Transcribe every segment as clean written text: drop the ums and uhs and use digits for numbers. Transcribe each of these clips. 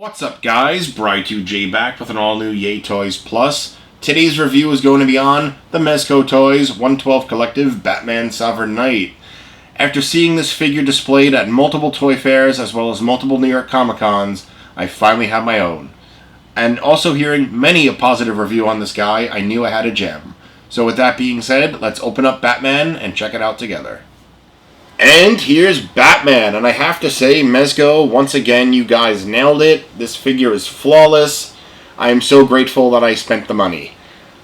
What's up, guys? Bry2J back with an all-new Yay Toys Plus. Today's review is going to be on the Mezco Toyz 112 Collective Batman Sovereign Knight. After seeing this figure displayed at multiple toy fairs as well as multiple New York Comic Cons, I finally have my own. And also hearing many a positive review on this guy, I knew I had a gem. So with that being said, let's open up Batman and check it out together. And here's Batman, and I have to say, Mezco, once again, you guys nailed it. This figure is flawless. I am so grateful that I spent the money.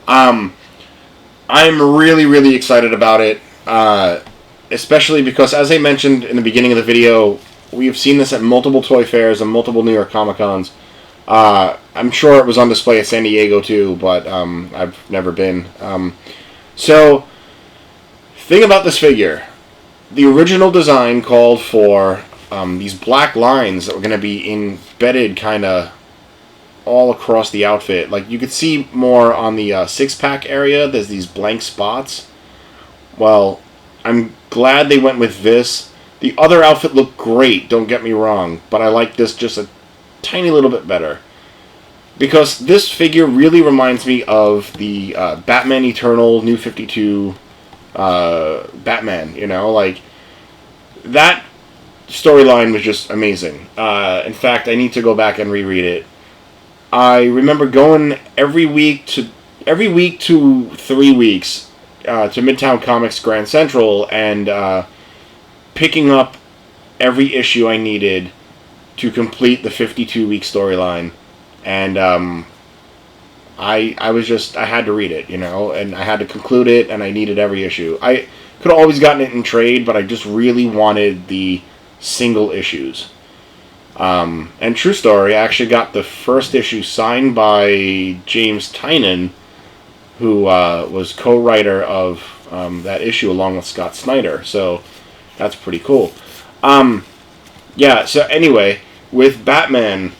I'm really excited about it, especially because, as I mentioned in the beginning of the video, we have seen this at multiple toy fairs and multiple New York Comic Cons. I'm sure it was on display at San Diego too, but I've never been. So, thing about this figure. The original design called for these black lines that were going to be embedded kind of all across the outfit. Like, you could see more on the six-pack area, there's these blank spots. Well, I'm glad they went with this. The other outfit looked great, don't get me wrong, but I like this just a tiny little bit better. Because this figure really reminds me of the Batman Eternal New 52 Batman, you know, like, that storyline was just amazing. In fact, I need to go back and reread it. I remember going every week to 3 weeks to Midtown Comics Grand Central and picking up every issue I needed to complete the 52-week storyline, and I had to read it, you know, and I had to conclude it, and I needed every issue. I could have always gotten it in trade, but I just really wanted the single issues. And true story, I actually got the first issue signed by James Tynion, who was co-writer of that issue along with Scott Snyder, so that's pretty cool. Yeah, so anyway, with Batman,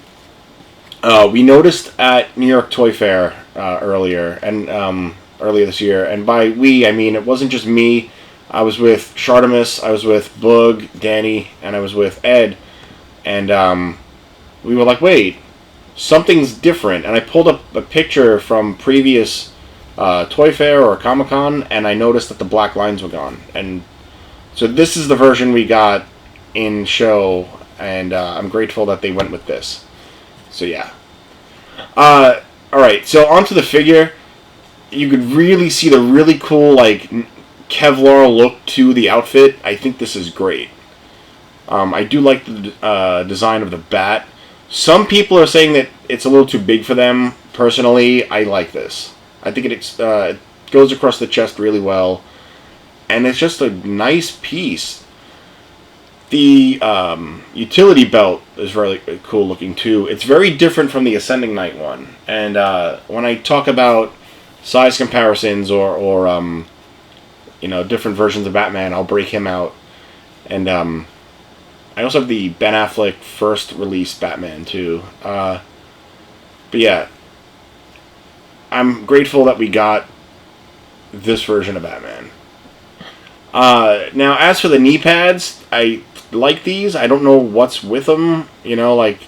we noticed at New York Toy Fair earlier this year, and by we I mean it wasn't just me. I was with Shartimus, I was with Boog, Danny, and I was with Ed, and we were like, wait, something's different. And I pulled up a picture from previous Toy Fair or Comic Con, and I noticed that the black lines were gone. And so this is the version we got in show, and I'm grateful that they went with this. So yeah. Alright, so onto the figure. You could really see the really cool, like, Kevlar look to the outfit. I think this is great. I do like the design of the bat. Some people are saying that it's a little too big for them. Personally, I like this. I think it goes across the chest really well. And it's just a nice piece. The utility belt is really cool looking too. It's very different from the Ascending Knight one. And when I talk about size comparisons or you know, different versions of Batman, I'll break him out. And I also have the Ben Affleck first release Batman too. But yeah, I'm grateful that we got this version of Batman. Now, as for the knee pads, I like these. I don't know what's with them. You know, like,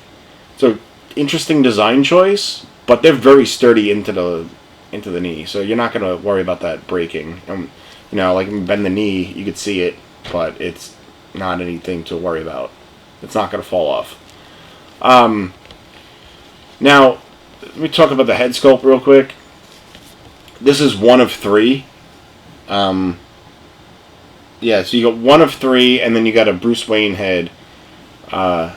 it's an interesting design choice, but they're very sturdy into the knee, so you're not gonna worry about that breaking. You know, like, bend the knee, you could see it, but it's not anything to worry about. It's not gonna fall off. Now, let me talk about the head sculpt real quick. This is one of three. Yeah, so you got one of three, and then you got a Bruce Wayne head. And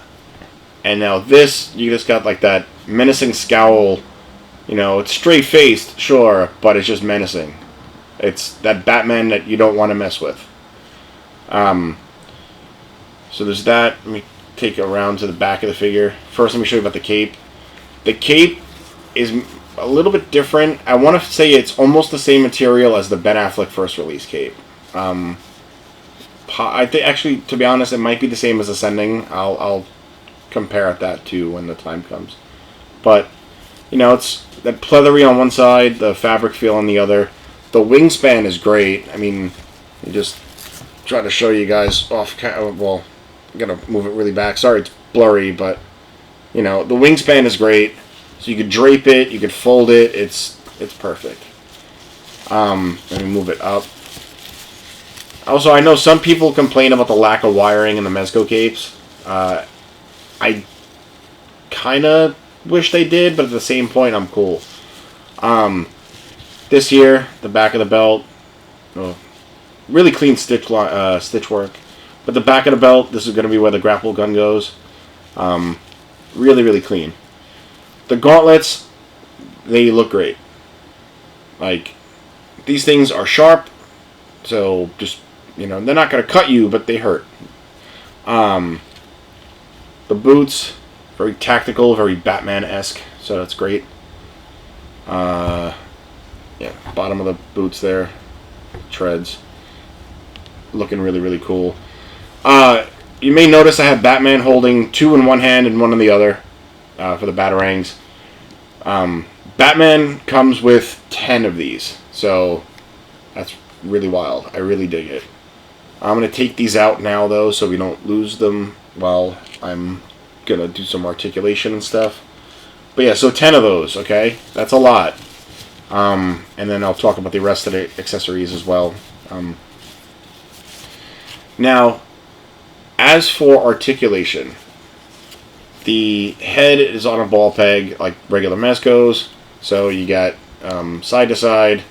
now this, you just got like that menacing scowl. You know, it's straight-faced, sure, but it's just menacing. It's that Batman that you don't want to mess with. So there's that. Let me take it around to the back of the figure. First, let me show you about the cape. The cape is a little bit different. I want to say it's almost the same material as the Ben Affleck first release cape. I think, actually, to be honest, it might be the same as Ascending. I'll compare that to when the time comes. But, you know, it's that pleathery on one side, the fabric feel on the other. The wingspan is great. I mean, you just try to show you guys off. Well, I'm gonna move it really back. Sorry, it's blurry, but You know, the wingspan is great. So you could drape it, you could fold it. It's perfect. Let me move it up. Also, I know some people complain about the lack of wiring in the Mezco capes. I kind of wish they did, but at the same point, I'm cool. This here, the back of the belt, oh, really clean stitch work. But the back of the belt, this is going to be where the grapple gun goes. Really, really clean. The gauntlets, they look great. Like, these things are sharp, so just, you know, they're not going to cut you, but they hurt. The boots, very tactical, very Batman-esque, so that's great. Yeah, bottom of the boots there, treads, looking really, really cool. You may notice I have Batman holding 2 in one hand and 1 in the other for the Batarangs. Batman comes with 10 of these, so that's really wild. I really dig it. I'm going to take these out now, though, so we don't lose them while I'm going to do some articulation and stuff. But yeah, so 10 of those, okay? That's a lot. And then I'll talk about the rest of the accessories as well. Now, as for articulation, the head is on a ball peg like regular Mezcos. So you got side to side.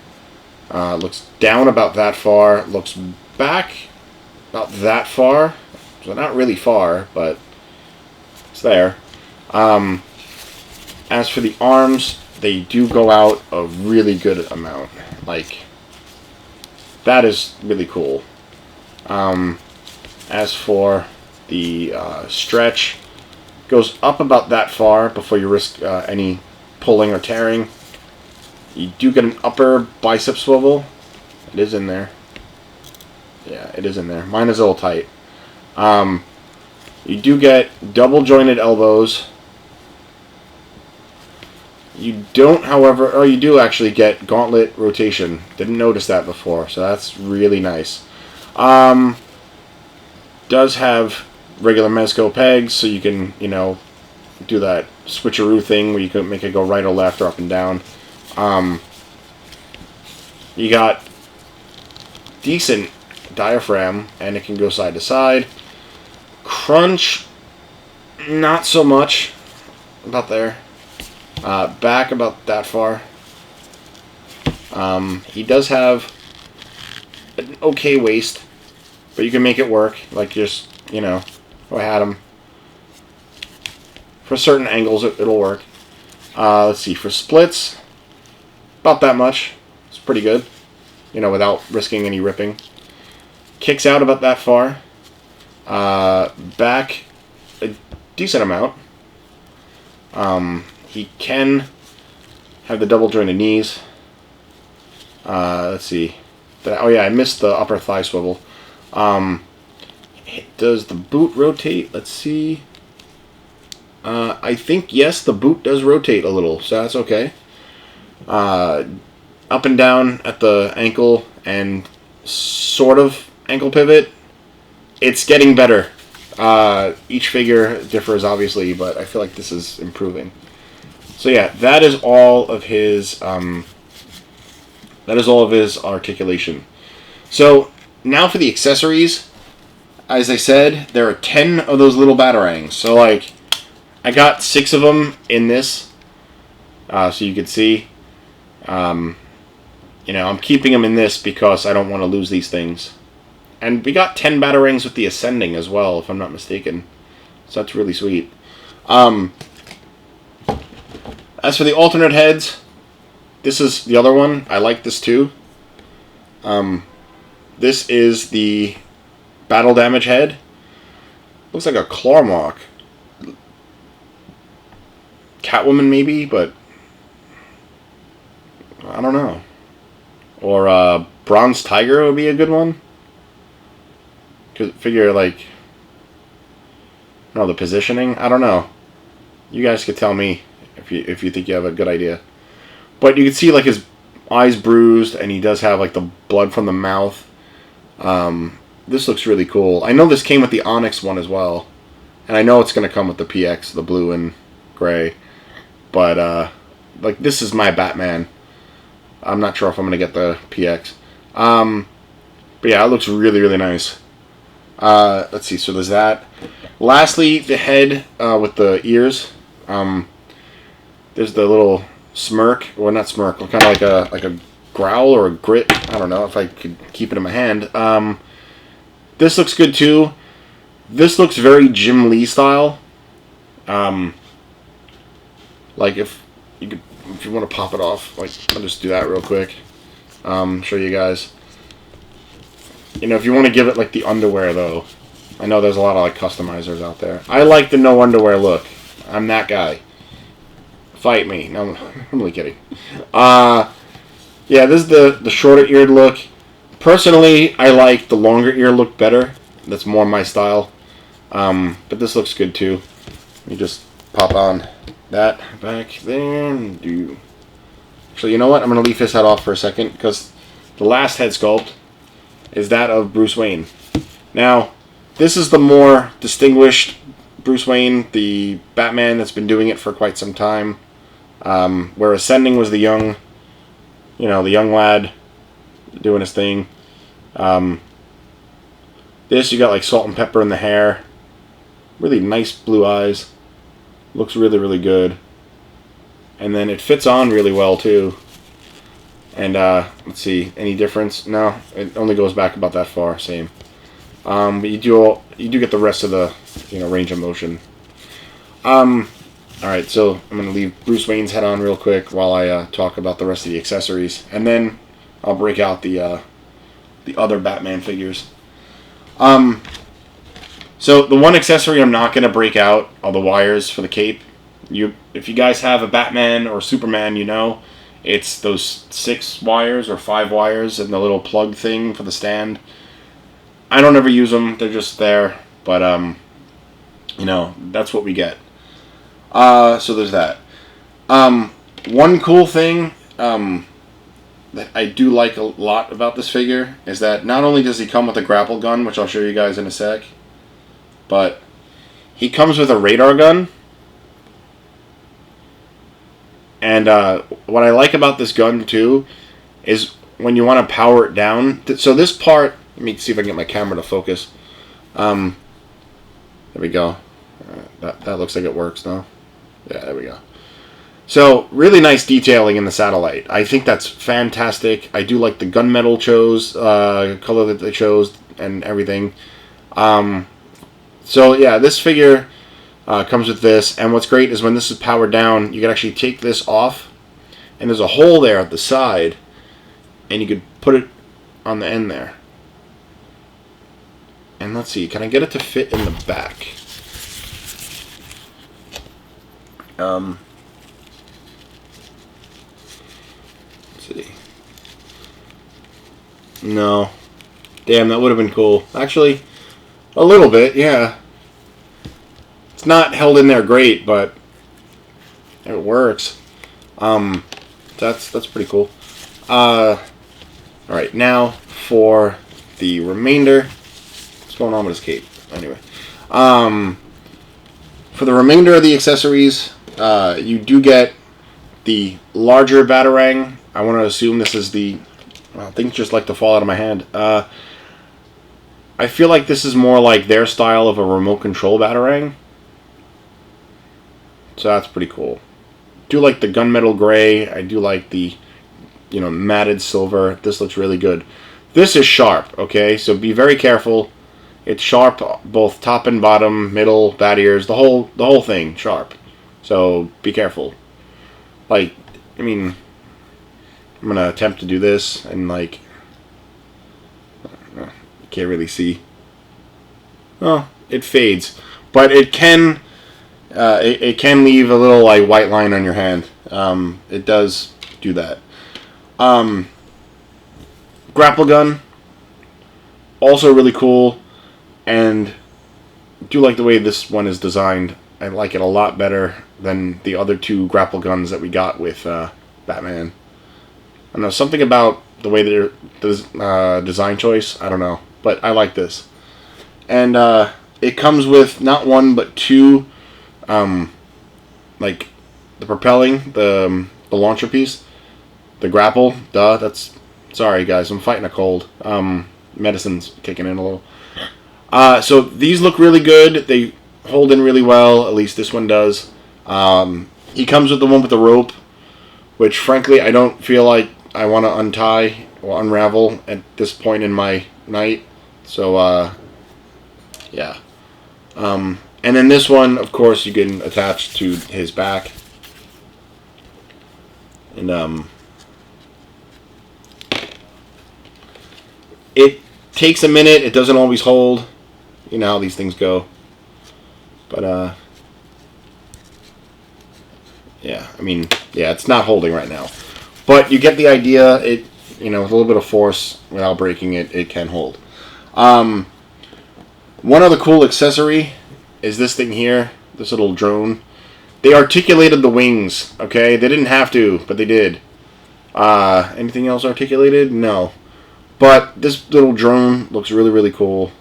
Looks down about that far. Looks back about that far. So not really far, but it's there. As for the arms, they do go out a really good amount. Like, that is really cool. As for the stretch, goes up about that far before you risk any pulling or tearing. You do get an upper bicep swivel. It is in there. Yeah, it is in there. Mine is a little tight. You do get double jointed elbows. You don't, however, oh, you do actually get gauntlet rotation. Didn't notice that before, so that's really nice. Does have regular Mezco pegs, so you can, you know, do that switcheroo thing where you can make it go right or left or up and down. You got decent diaphragm, and it can go side to side. Crunch, not so much. About there. Back about that far. He does have an okay waist, but you can make it work. Like, just, you know, if I had him. For certain angles, it'll work. Let's see, for splits, about that much. It's pretty good, you know, without risking any ripping. Kicks out about that far. Back a decent amount. He can have the double jointed knees. Let's see. Oh yeah, I missed the upper thigh swivel. Does the boot rotate? Let's see. I think, yes, the boot does rotate a little, so that's okay. Up and down at the ankle and sort of ankle pivot. It's getting better. Each figure differs, obviously, but I feel like this is improving. So yeah, that is all of his articulation. So now for the accessories. As I said, there are 10 of those little Batarangs. So like, I got 6 of them in this, so you can see. You know, I'm keeping them in this because I don't want to lose these things. And we got 10 Batarangs with the Ascending as well, if I'm not mistaken. So that's really sweet. As for the alternate heads, this is the other one. I like this too. This is the battle damage head. Looks like a claw mark. Catwoman maybe, but I don't know. Or Bronze Tiger would be a good one. Cause figure like, no, the positioning. I don't know. You guys could tell me if you think you have a good idea. But you can see like his eyes bruised, and he does have like the blood from the mouth. This looks really cool. I know this came with the Onyx one as well, and I know it's going to come with the PX, the blue and gray. But like, this is my Batman. I'm not sure if I'm gonna get the PX. But yeah, it looks really, really nice. Let's see. So there's that. Lastly, the head with the ears. There's the little smirk, or not smirk, kind of like a growl or a grit. I don't know if I could keep it in my hand. This looks good too. This looks very Jim Lee style. Like if you want to pop it off, like, I'll just do that real quick. Show you guys. You know, if you want to give it like the underwear though, I know there's a lot of like customizers out there. I like the no underwear look. I'm that guy. Fight me. No, I'm only kidding. Yeah, this is the shorter eared look. Personally, I like the longer ear look better. That's more my style. But this looks good too. Let me just pop on that back there and do. Actually, you know what? I'm gonna leave his head off for a second because the last head sculpt is that of Bruce Wayne. Now, this is the more distinguished Bruce Wayne, the Batman that's been doing it for quite some time. Where Ascending was the young lad doing his thing. This, you got like salt and pepper in the hair. Really nice blue eyes. Looks really, really good. And then it fits on really well too. And let's see, any difference? No, it only goes back about that far. Same. But you do get the rest of the range of motion. All right, so I'm gonna leave Bruce Wayne's head on real quick while I talk about the rest of the accessories, and then I'll break out the other Batman figures. So the one accessory I'm not gonna break out are the wires for the cape. If you guys have a Batman or Superman, it's those 6 wires or 5 wires and the little plug thing for the stand. I don't ever use them; they're just there. But that's what we get. So there's that. One cool thing that I do like a lot about this figure is that not only does he come with a grapple gun, which I'll show you guys in a sec, but he comes with a radar gun. And what I like about this gun too is when you want to power it down. So this part, let me see if I can get my camera to focus. There we go. That looks like it works now. Yeah, there we go. So, really nice detailing in the satellite. I think that's fantastic. I do like the gunmetal color that they chose and everything. So, yeah, this figure comes with this. And what's great is when this is powered down, you can actually take this off. And there's a hole there at the side. And you could put it on the end there. And let's see, can I get it to fit in the back? Let's see. No. Damn, that would have been cool. Actually, a little bit, yeah. It's not held in there great, but it works. That's pretty cool. Alright, now for the remainder. What's going on with his cape? Anyway. For the remainder of the accessories, you do get the larger Batarang. I want to assume this is things just like to fall out of my hand. I feel like this is more like their style of a remote control Batarang. So that's pretty cool. Do like the gunmetal gray. I do like the, matted silver. This looks really good. This is sharp, okay? So be very careful. It's sharp, both top and bottom, middle, bat ears, the whole thing sharp. So be careful. Like, I'm gonna attempt to do this, and you can't really see. Oh, it fades, but it can leave a little white line on your hand. It does do that. Grapple gun, also really cool. And I do like the way this one is designed. I like it a lot better than the other 2 grapple guns that we got with Batman. I don't know, something about the way the design choice, I don't know. But I like this. And it comes with not 1 but 2 like the propelling, the launcher piece, the grapple. Duh. That's sorry guys. I'm fighting a cold. Medicine's kicking in a little. So these look really good. They hold in really well. At least this one does. He comes with the one with the rope, which frankly I don't feel like I want to untie or unravel at this point in my night. So yeah. And then this one, of course, you can attach to his back. And it takes a minute. It doesn't always hold. You know how these things go. But yeah, I mean, yeah, it's not holding right now. But you get the idea. It, you know, with a little bit of force, without breaking it, it can hold. One other cool accessory is this thing here, this little drone. They articulated the wings, okay? They didn't have to, but they did. Anything else articulated? No. But this little drone looks really, really cool.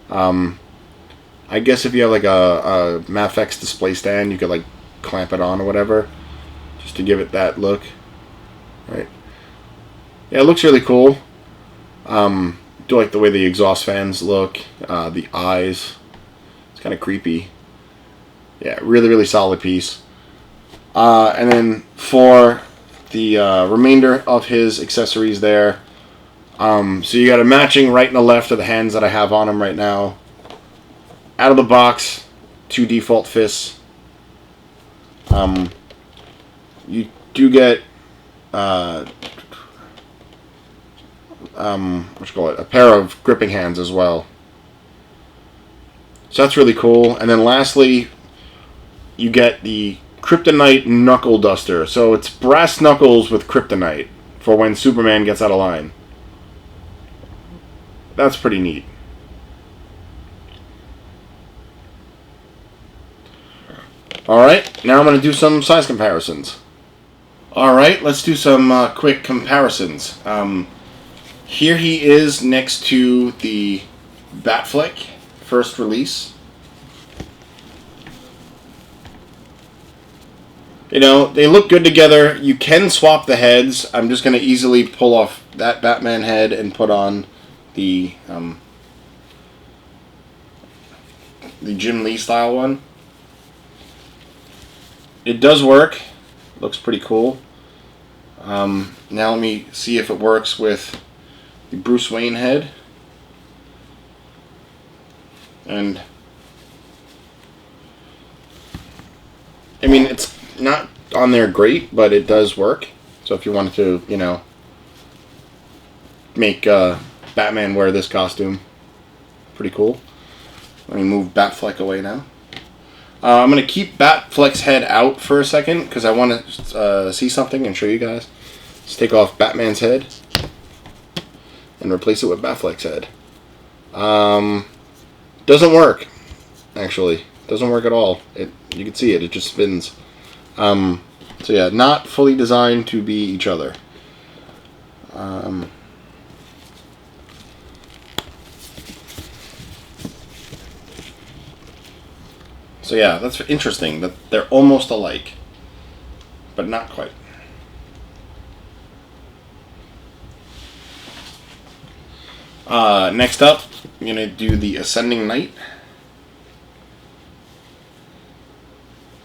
I guess if you have like a MAFX display stand, you could like clamp it on or whatever, just to give it that look. Right? Yeah, it looks really cool. Do like the way the exhaust fans look, the eyes. It's kind of creepy. Yeah, really, really solid piece. And then for the remainder of his accessories there, so you got a matching right and a left of the hands that I have on him right now. Out of the box, 2 default fists. You do get what you call it, a pair of gripping hands as well. So that's really cool. And then lastly, you get the Kryptonite Knuckle Duster. So it's brass knuckles with kryptonite for when Superman gets out of line. That's pretty neat. Alright, now I'm going to do some size comparisons. Alright, let's do some quick comparisons. Here he is next to the Batfleck first release. You know, they look good together. You can swap the heads. I'm just going to easily pull off that Batman head and put on the Jim Lee style one. It does work. Looks pretty cool. Now let me see if it works with the Bruce Wayne head. And I mean, it's not on there great, but it does work. So if you wanted to, you know, make Batman wear this costume, pretty cool. Let me move Batfleck away now. I'm going to keep Batfleck's head out for a second because I want to see something and show you guys. Let's take off Batman's head and replace it with Batfleck's head. Doesn't work, actually. Doesn't work at all. You can see it. It just spins. So yeah, not fully designed to be each other. So yeah, that's interesting that they're almost alike, but not quite. Next up, I'm going to do the Ascending Knight,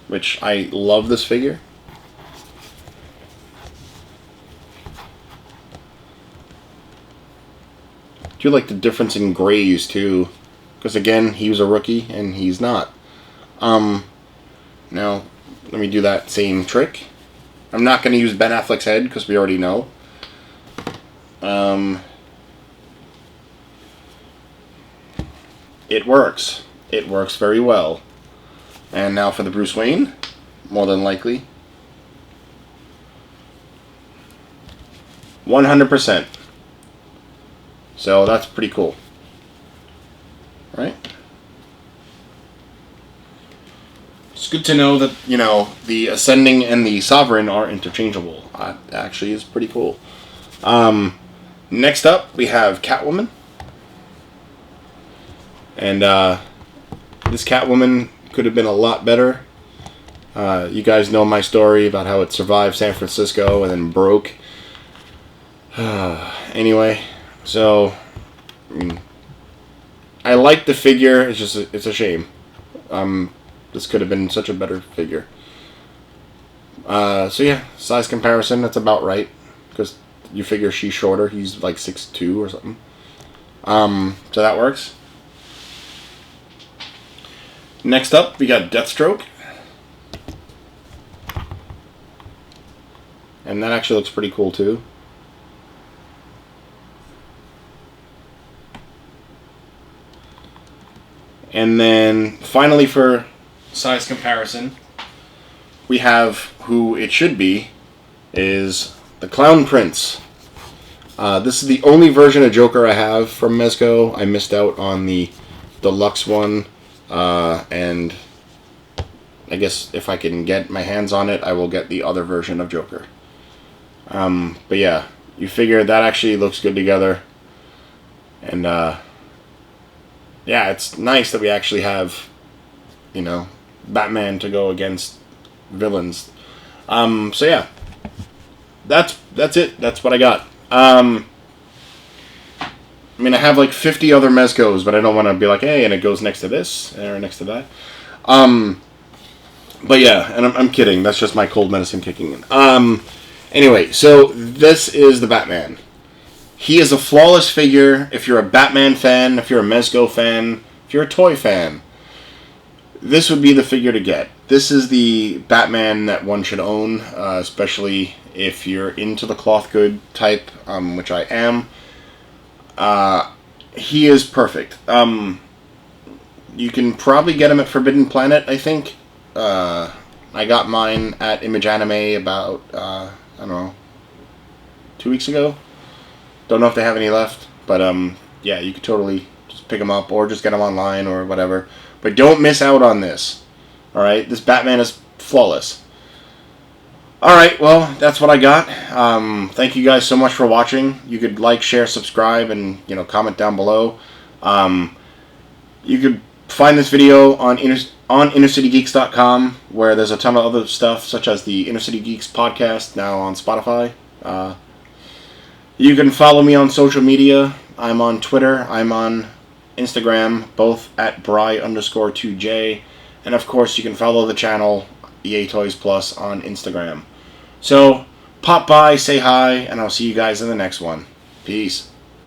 which I love this figure. I do like the difference in grays too, because again, he was a rookie and he's not. Now, let me do that same trick. I'm not going to use Ben Affleck's head because we already know. It works. It works very well. And now for the Bruce Wayne, more than likely. 100%. So that's pretty cool. Right? It's good to know that, you know, the Ascending and the Sovereign are interchangeable. That actually is pretty cool. Next up, we have Catwoman. And this Catwoman could have been a lot better. You guys know my story about how it survived San Francisco and then broke. Anyway, so I like the figure. It's just it's a shame. This could have been such a better figure. So yeah, size comparison, that's about right. Because you figure she's shorter. He's like 6'2" or something. So that works. Next up, we got Deathstroke. And that actually looks pretty cool too. And then finally, for size comparison, we have who it should be is the Clown Prince. This is the only version of Joker I have from Mezco. I missed out on the deluxe one, and I guess if I can get my hands on it, I will get the other version of Joker. But yeah, you figure that actually looks good together, and yeah, it's nice that we actually have, you know, Batman to go against villains. So yeah, that's it. That's what I got. I mean, I have like 50 other Mezcos, but I don't want to be like, hey, and it goes next to this or next to that. But yeah, and I'm kidding. That's just my cold medicine kicking in. Anyway, so this is the Batman. He is a flawless figure. If you're a Batman fan, if you're a Mezco fan, if you're a toy fan, this would be the figure to get. This is the Batman that one should own, especially if you're into the cloth good type, which I am. He is perfect. You can probably get him at Forbidden Planet, I think. I got mine at Image Anime about, I don't know, 2 weeks ago. Don't know if they have any left, but yeah, you could totally just pick them up or just get them online or whatever. But don't miss out on this. Alright, this Batman is flawless. Alright, well, that's what I got. Thank you guys so much for watching. You could like, share, subscribe, and, you know, comment down below. You could find this video on InnerCityGeeks.com, where there's a ton of other stuff, such as the Inner City Geeks podcast, now on Spotify. You can follow me on social media. I'm on Twitter. I'm on Instagram, both at Bry_2J. And of course, you can follow the channel, EA Toys Plus, on Instagram. So, pop by, say hi, and I'll see you guys in the next one. Peace.